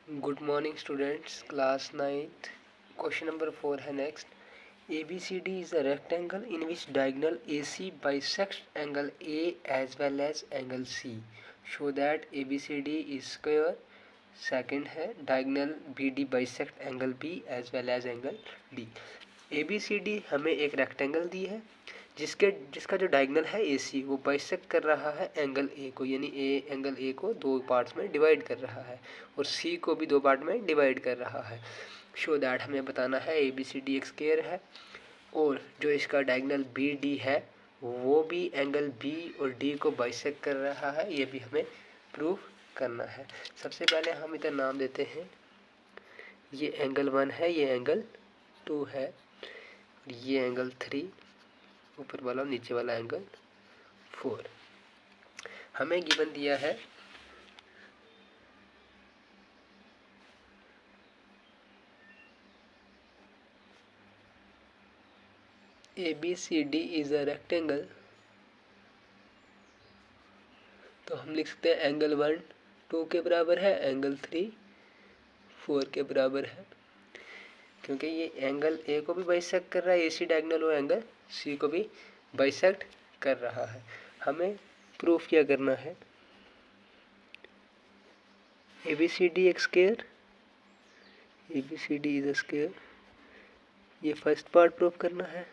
Good morning students, class 9th। Question number 4 है next. ABCD is a rectangle in which diagonal AC bisects angle A as well as angle C. Show that ABCD is square. Second है diagonal BD bisect angle B as well as angle D. ABCD हमें एक rectangle दी है जिसका जो diagonal है AC वो bisect कर रहा है एंगल A को, यानी एंगल A को दो पार्ट्स में डिवाइड कर रहा है और C को भी दो पार्ट में डिवाइड कर रहा है। शो दैट हमें बताना है ABCD एक स्क्वायर है और जो इसका डायगनल BD है वो भी एंगल B और D को बाइसेक्ट कर रहा है, ये भी हमें प्रूफ करना है। सबसे पहले हम इधर नाम देते हैं, ये एंगल 1 है, ये एंगल 2 है, ये एंगल 3, ऊपर वाला नीचे वाला एंगल 4। हमें गिवन दिया है ABCD इज अ रेक्टेंगल, तो हम लिख सकते हैं एंगल 1 2 के बराबर है, एंगल 3 4 के बराबर है, क्योंकि ये एंगल A को भी बाइसेक्ट कर रहा है AC डायगोनल और एंगल C को भी बाइसेक्ट कर रहा है। हमें प्रूफ क्या करना है, ABCD एक square, ABCD is a square, ये फर्स्ट पार्ट प्रूफ करना है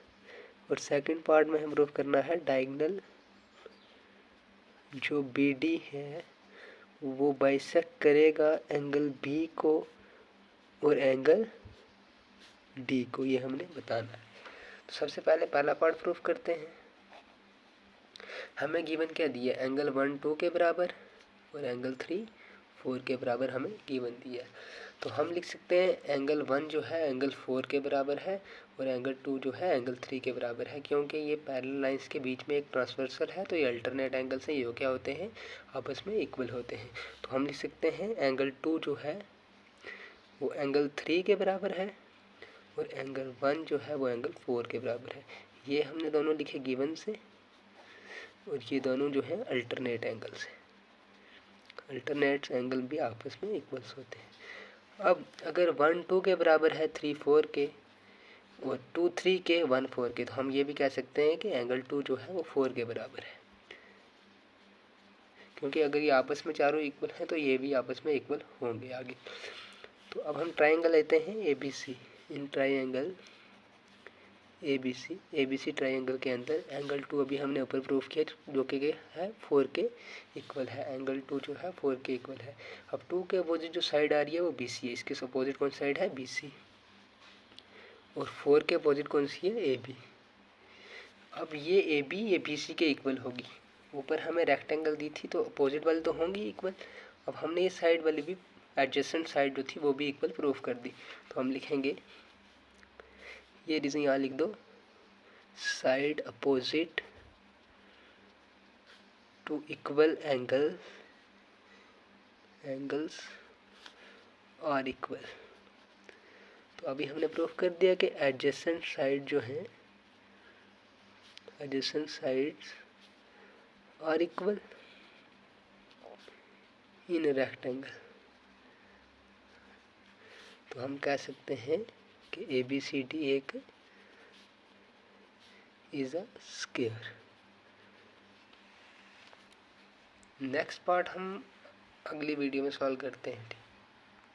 और सेकंड पार्ट में हम प्रूफ करना है डायगोनल जो BD है वो बाइसेक्ट करेगा एंगल B को और एंगल D को, ये हमने बताना है। तो सबसे पहले पहला पार्ट प्रूफ करते हैं। हमें गिवन क्या दिया, एंगल 1 2 के बराबर और एंगल 3 4 के बराबर हमें गिवन दिया। तो हम लिख सकते हैं एंगल 1 जो है एंगल 4 के बराबर है और एंगल 2 जो है एंगल 3 के बराबर है, क्योंकि ये पैरेलल लाइंस के बीच में एक ट्रांसवर्सल है, तो ये अल्टरनेट एंगल से ये क्या होते हैं, आपस में इक्वल होते हैं। तो हम लिख सकते हैं एंगल 2 जो है वो एंगल 3 के बराबर है और एंगल 1 जो है वो एंगल 4 के बराबर है। ये हमने दोनों लिखे गिवन से और ये दोनों जो है अल्टरनेट एंगल से, अल्टरनेट एंगल भी आपस में इक्वल्स होते हैं। अब अगर 1 2 के बराबर है 3 4 के और 2 3 के 1 4 के, तो हम ये भी कह सकते हैं कि एंगल 2 जो है वो 4 के बराबर है, क्योंकि अगर ये आपस में चारों इक्वल हैं तो ये भी आपस में इक्वल होंगे आगे। तो अब हम ट्राइंगल लेते हैं ABC। In triangle ABC triangle के अंदर एंगल 2 अभी हमने ऊपर प्रूफ किया जो कि है 4 के इक्वल है, एंगल 2 जो है 4 के इक्वल है। अब 2 के अपोजिट जो साइड आ रही है वो BC है, इसके अपोजिट कौन साइड है BC, और 4 के अपोजिट कौन सी है AB। अब ये AB ये BC के इक्वल होगी, ऊपर हमें रेक्टेंगल दी थी तो अपोजिट वाली तो होंगी इक्वल। अब हमने ये साइड वाली भी एडजेसेंट साइड जो थी वो भी इक्वल प्रूफ कर दी, तो हम लिखेंगे ये रीज़न यहाँ लिख दो, side opposite to equal angles are equal. तो अभी हमने प्रूफ कर दिया कि एडजेसेंट साइड जो है adjacent sides are equal in rectangle. तो हम कह सकते हैं कि ABCD एक is a square. Next part हम अगली वीडियो में सॉल्व करते हैं।